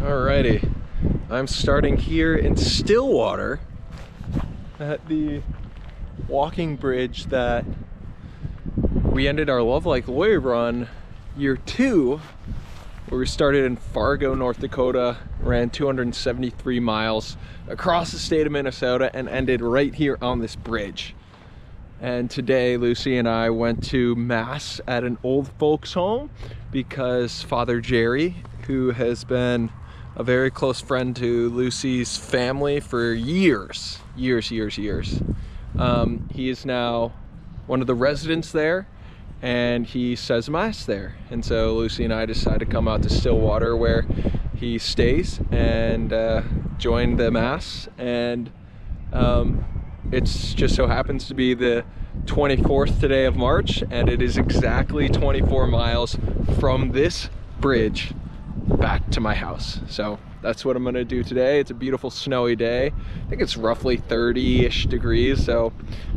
Alrighty, I'm starting here in Stillwater at the walking bridge that we ended our Love Like Lloyd run year 2, where we started in Fargo, North Dakota, ran 273 miles across the state of Minnesota and ended right here on this bridge. And today Lucy and I went to mass at an old folks home because Father Jerry, who has been a very close friend to Lucy's family for years. He is now one of the residents there, and he says mass there. And so Lucy and I decided to come out to Stillwater where he stays and join the mass. And it's just so happens to be the 24th today of March, and it is exactly 24 miles from this bridge back to my house. So that's what I'm gonna do today. It's a beautiful snowy day. I think it's roughly 30-ish degrees, so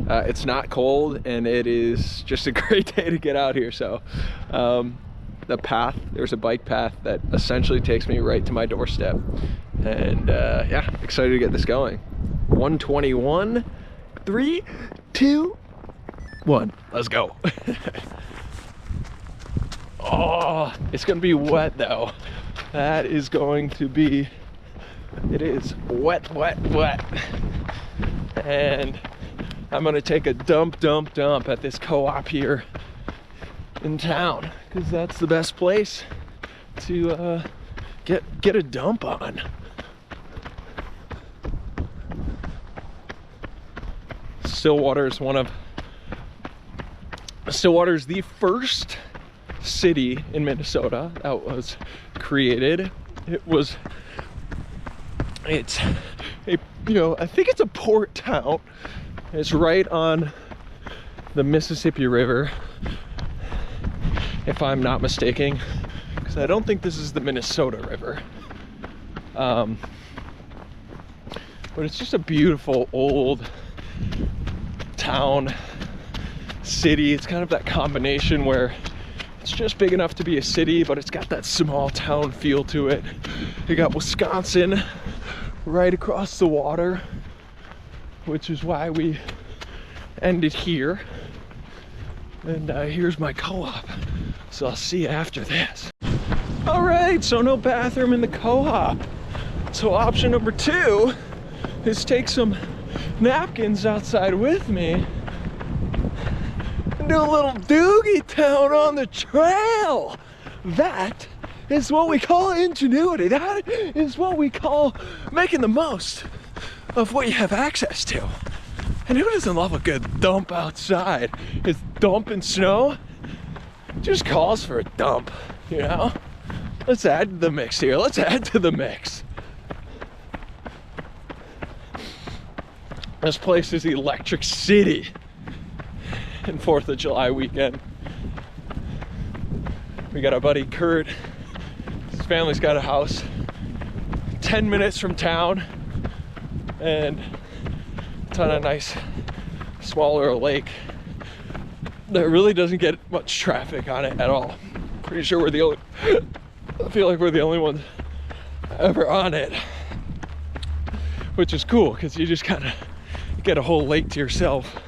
it's not cold, and it is just a great day to get out here. So the path, there's a bike path that essentially takes me right to my doorstep, and yeah, excited to get this going. 121, 3, 2, 1, let's go. Oh, it's gonna be wet though. That is going to be, it is wet. And I'm gonna take a dump at this co-op here in town, because that's the best place to get a dump on. Stillwater is the first city in Minnesota that was created. I think it's a port town. It's right on the Mississippi River, if I'm not mistaken, because I don't think this is the Minnesota River. But it's just a beautiful old town, city. It's kind of that combination where it's just big enough to be a city, but it's got that small town feel to it. You got Wisconsin right across the water, which is why we ended here. And here's my co-op, so I'll see you after this. All right, so no bathroom in the co-op. So option number 2 is take some napkins outside with me and do a little doogie town on the trail. That is what we call ingenuity. That is what we call making the most of what you have access to. And who doesn't love a good dump outside? It's dumping snow, just calls for a dump, you know? Let's add to the mix here. Let's add to the mix. This place is Electric City in 4th of July weekend. We got our buddy Kurt. His family's got a house 10 minutes from town, and it's on a nice smaller lake that really doesn't get much traffic on it at all. Pretty sure we're the only, I feel like we're the only ones ever on it, which is cool because you just kind of get a whole lake to yourself.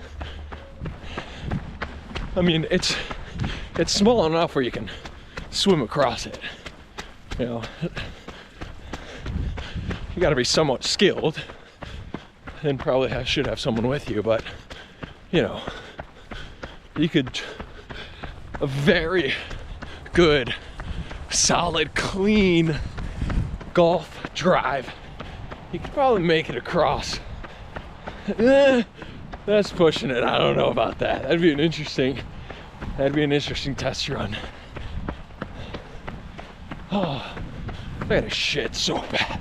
I mean, it's small enough where you can swim across it. You know, you got to be somewhat skilled, and probably should have someone with you. But you know, you could a very good, solid, clean golf drive. You could probably make it across. That's pushing it. I don't know about that. That'd be an interesting test run. Oh, I gotta shit so bad.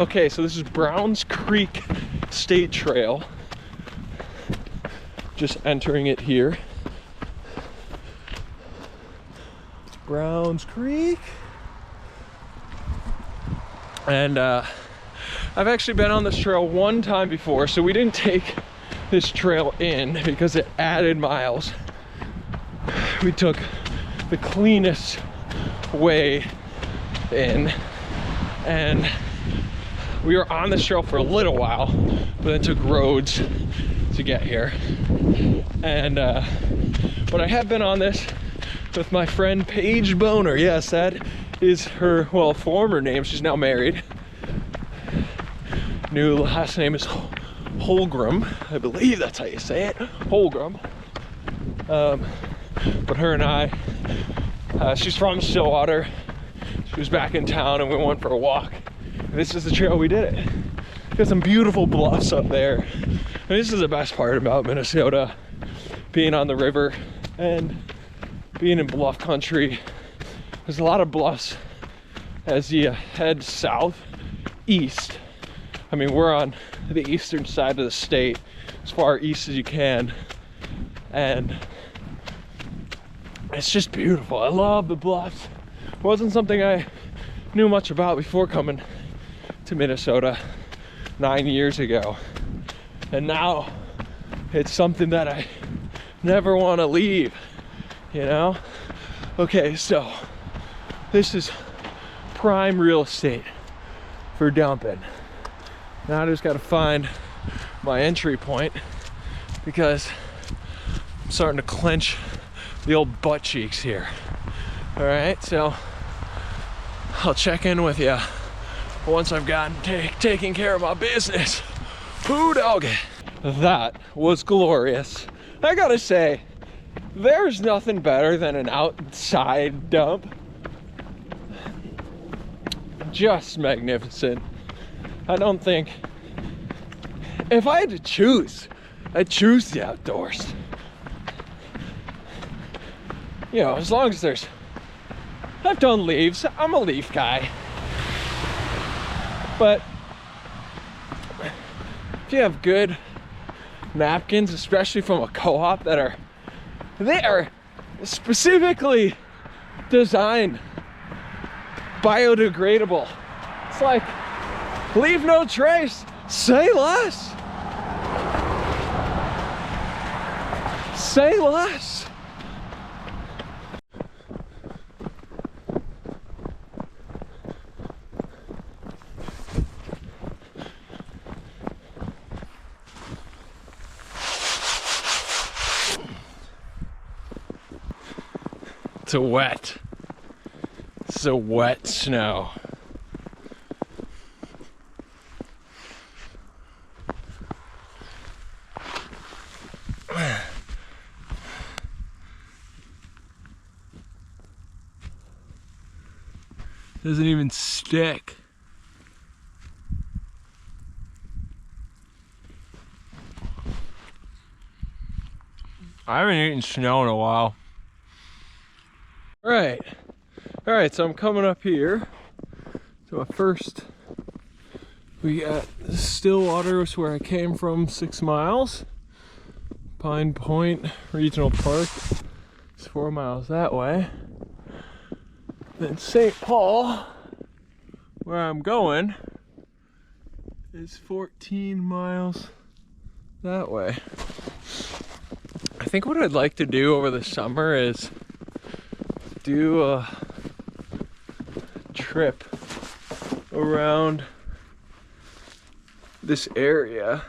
Okay, so this is Browns Creek State Trail. Just entering it here. It's Browns Creek. And I've actually been on this trail one time before, so we didn't take this trail in because it added miles. We took the cleanest way in, And we were on this trail for a little while, but then took roads to get here. And but I have been on this with my friend Paige Boner. Yes, that is her, well, former name. She's now married. New last name is Holgram. I believe that's how you say it, Holgram. But her and I, she's from Stillwater. She was back in town and we went for a walk. This is the trail we did it. Got some beautiful bluffs up there. And this is the best part about Minnesota, being on the river and being in bluff country. There's a lot of bluffs as you head southeast. I mean, we're on the eastern side of the state, as far east as you can. And it's just beautiful. I love the bluffs. It wasn't something I knew much about before coming to Minnesota 9 years ago. And now it's something that I never want to leave, you know? Okay, so this is prime real estate for dumping. Now I just got to find my entry point because I'm starting to clench the old butt cheeks here. All right, so I'll check in with you once I've gotten taking care of my business. Ooh, doggy. That was glorious. I gotta say, there's nothing better than an outside dump. Just magnificent. I don't think, if I had to choose, I'd choose the outdoors. You know, as long as I've done leaves, I'm a leaf guy. But if you have good napkins, especially from a co-op they are specifically designed biodegradable. It's like, leave no trace, say less. Say less. It's a wet. It's a wet snow. Doesn't even stick. I haven't eaten snow in a while. All right, so I'm coming up here to my first, we got Stillwater, is where I came from, 6 miles. Pine Point Regional Park is 4 miles that way. Then St. Paul, where I'm going, is 14 miles that way. I think what I'd like to do over the summer is do a trip around this area.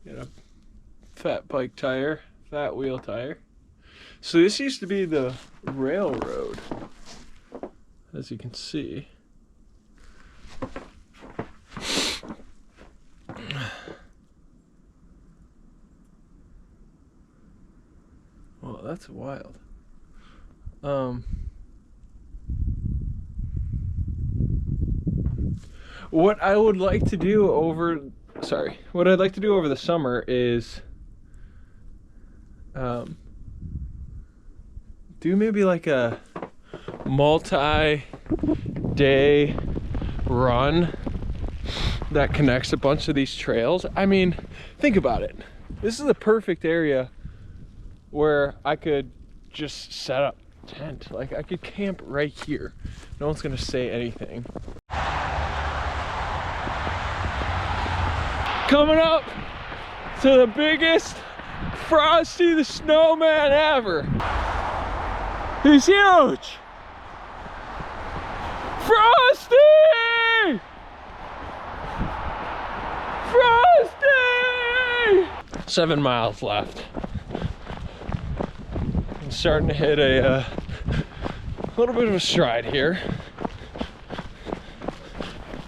Get a fat bike tire, fat wheel tire. So this used to be the railroad, as you can see. Well, that's wild. What I would like to do over the summer is do maybe like a multi-day run that connects a bunch of these trails. I mean, think about it. This is the perfect area where I could just set up tent. Like I could camp right here. No one's gonna say anything. Coming up to the biggest Frosty the Snowman ever. He's huge! Frosty! Frosty! 7 miles left. I'm starting to hit a little bit of a stride here.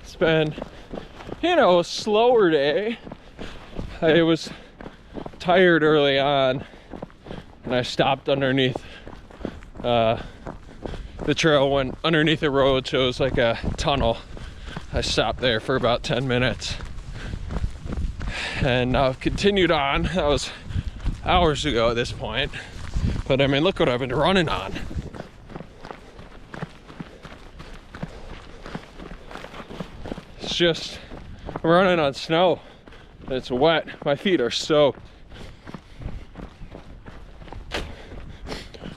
It's been, you know, a slower day. I was tired early on and I stopped underneath the trail, went underneath the road, so it was like a tunnel. I stopped there for about 10 minutes and I've continued on. That was hours ago at this point, but I mean, look what I've been running on. It's just, I'm running on snow. It's wet, my feet are soaked.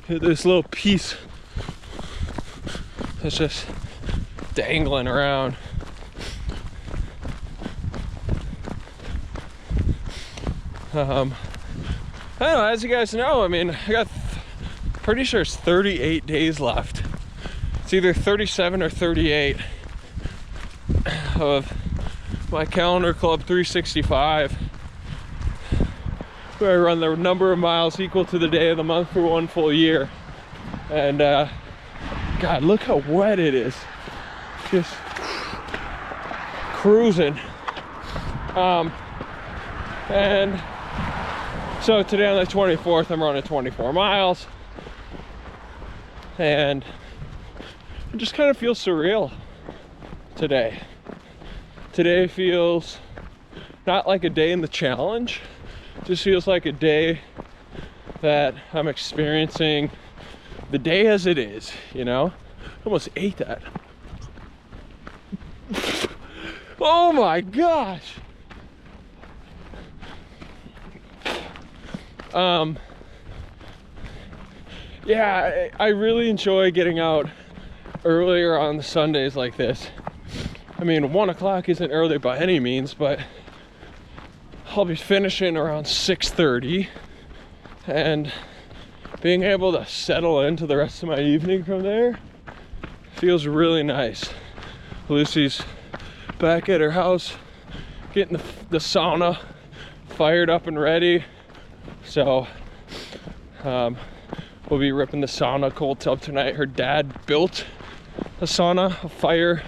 This little piece is just dangling around. I don't know, as you guys know, I mean, I got pretty sure it's 38 days left. It's either 37 or 38 of my Calendar Club 365, where I run the number of miles equal to the day of the month for 1 full year. And God, look how wet it is. Just cruising. And so today on the 24th, I'm running 24 miles. And it just kind of feels surreal today. Today feels not like a day in the challenge. It just feels like a day that I'm experiencing the day as it is, you know? I almost ate that. Oh my gosh. Yeah, I really enjoy getting out earlier on the Sundays like this. I mean, 1 o'clock isn't early by any means, but I'll be finishing around 6:30 and being able to settle into the rest of my evening from there feels really nice. Lucy's back at her house getting the sauna fired up and ready. So we'll be ripping the sauna cold tub tonight. Her dad built a sauna, a fire,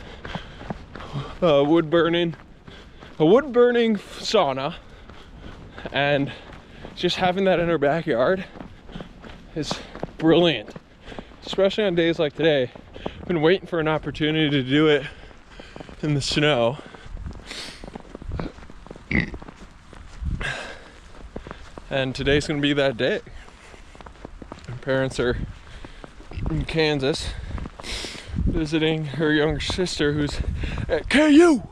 wood burning sauna, and just having that in her backyard is brilliant, especially on days like today. I've been waiting for an opportunity to do it in the snow. And today's gonna be that day. My parents are in Kansas visiting her younger sister who's at KU.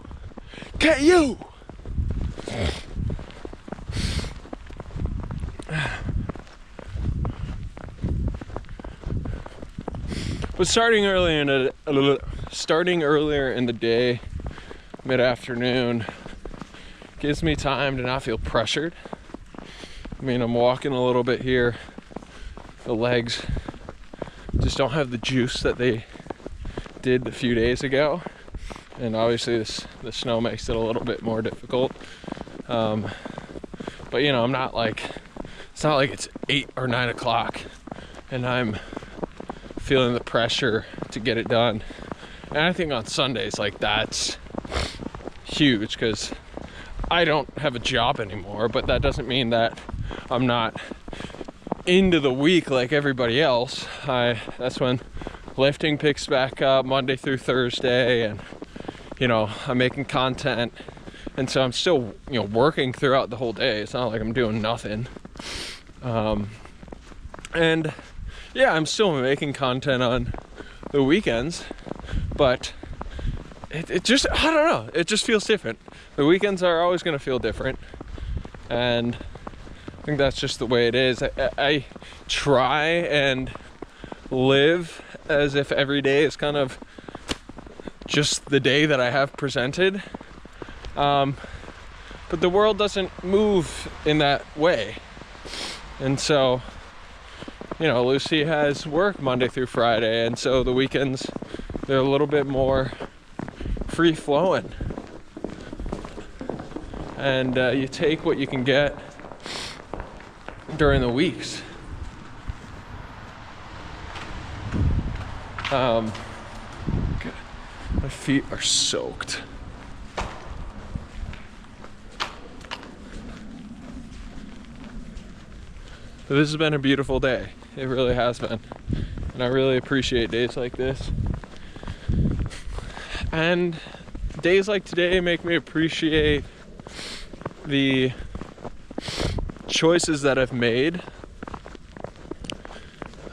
But starting earlier in the day, mid-afternoon, gives me time to not feel pressured. I mean, I'm walking a little bit here. The legs just don't have the juice that they did a few days ago. And obviously the snow makes it a little bit more difficult. But you know, it's not like it's 8 or 9 o'clock and I'm feeling the pressure to get it done. And I think on Sundays, like, that's huge because I don't have a job anymore, but that doesn't mean that I'm not into the week like everybody else. That's when lifting picks back up Monday through Thursday, and you know, I'm making content, and so I'm still, you know, working throughout the whole day. It's not like I'm doing nothing. And yeah, I'm still making content on the weekends, but it just, I don't know, it just feels different. The weekends are always going to feel different, and I think that's just the way it is. I try and live as if every day is kind of just the day that I have presented. But the world doesn't move in that way. And so, you know, Lucy has work Monday through Friday, and so the weekends, they're a little bit more free flowing. And you take what you can get during the weeks. God, my feet are soaked. But this has been a beautiful day. It really has been. And I really appreciate days like this. And days like today make me appreciate the choices that I've made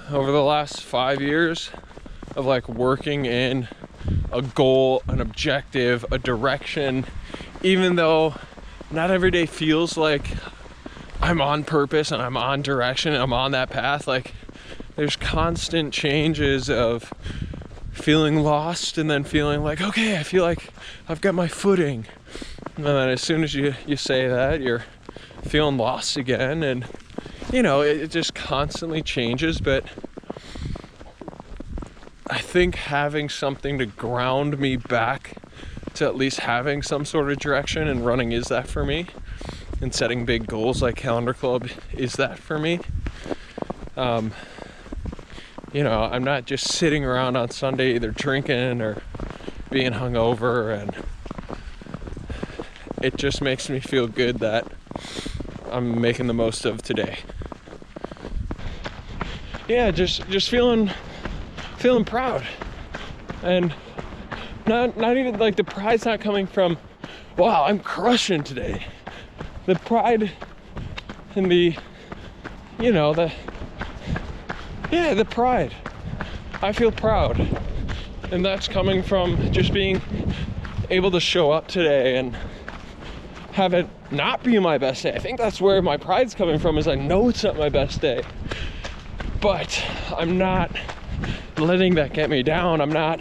over the last 5 years of like working in a goal, an objective, a direction, even though not every day feels like I'm on purpose and I'm on direction and I'm on that path. Like there's constant changes of feeling lost and then feeling like, okay, I feel like I've got my footing. And then as soon as you say that, you're feeling lost again. And you know, it just constantly changes. But I think having something to ground me back to at least having some sort of direction, and running is that for me, and setting big goals like Calendar Club is that for me. You know, I'm not just sitting around on Sunday either drinking or being hungover, and it just makes me feel good that I'm making the most of today. Yeah, just feeling proud. And not even like, the pride's not coming from, wow, I'm crushing today. The pride and the pride. I feel proud. And that's coming from just being able to show up today and have it not be my best day. I think that's where my pride's coming from, is I know it's not my best day. But I'm not letting that get me down. I'm not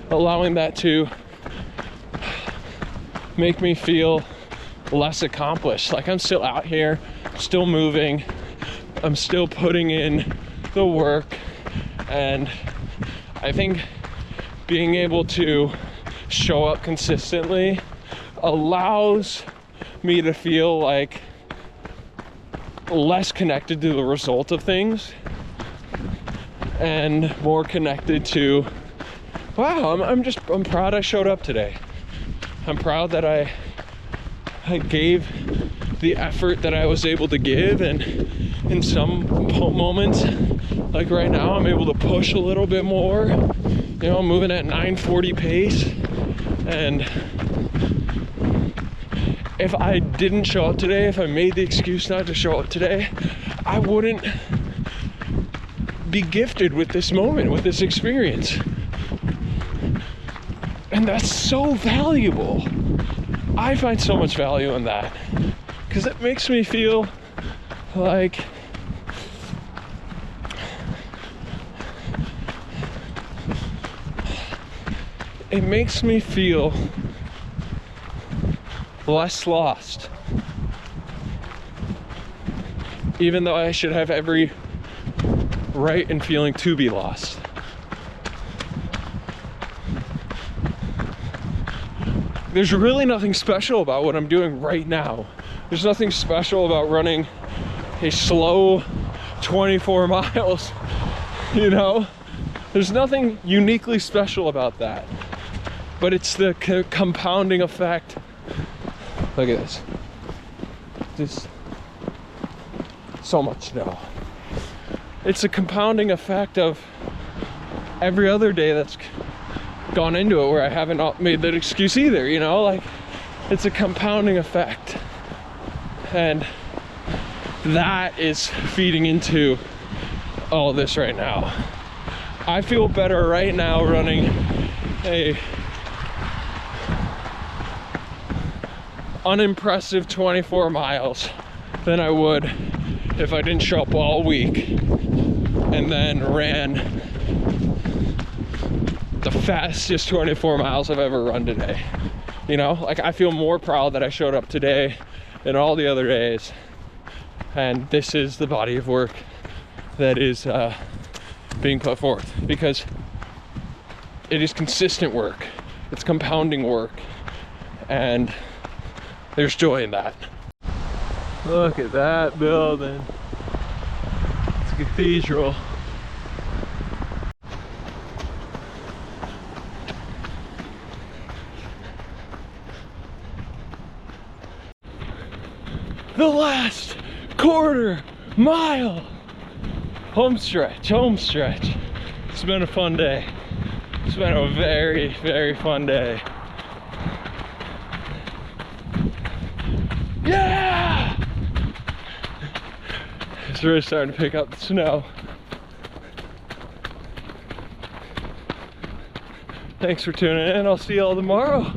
allowing that to make me feel less accomplished. Like I'm still out here, still moving, I'm still putting in the work, and I think being able to show up consistently allows me to feel like less connected to the result of things and more connected to, wow, I'm proud I showed up today. I'm proud that I gave the effort that I was able to give, and in some moments, like right now, I'm able to push a little bit more. You know, I'm moving at 9:40 pace, and if I didn't show up today, if I made the excuse not to show up today, I wouldn't be gifted with this moment, with this experience. And that's so valuable. I find so much value in that, because it makes me feel like less lost, even though I should have every right in feeling to be lost. There's really nothing special about what I'm doing right now. There's nothing special about running a slow 24 miles, you know? There's nothing uniquely special about that. But it's the compounding effect. Look at this. Just so much snow. It's a compounding effect of every other day that's gone into it where I haven't made that excuse either, you know? Like, it's a compounding effect. And that is feeding into all this right now. I feel better right now running a unimpressive 24 miles than I would if I didn't show up all week and then ran the fastest 24 miles I've ever run today. You know, like I feel more proud that I showed up today than all the other days. And this is the body of work that is being put forth, because it is consistent work, it's compounding work, and there's joy in that. Look at that building. It's a cathedral. The last quarter mile. Home stretch, home stretch. It's been a fun day. It's been a very, very fun day. Yeah! It's really starting to pick up the snow. Thanks for tuning in. I'll see y'all tomorrow.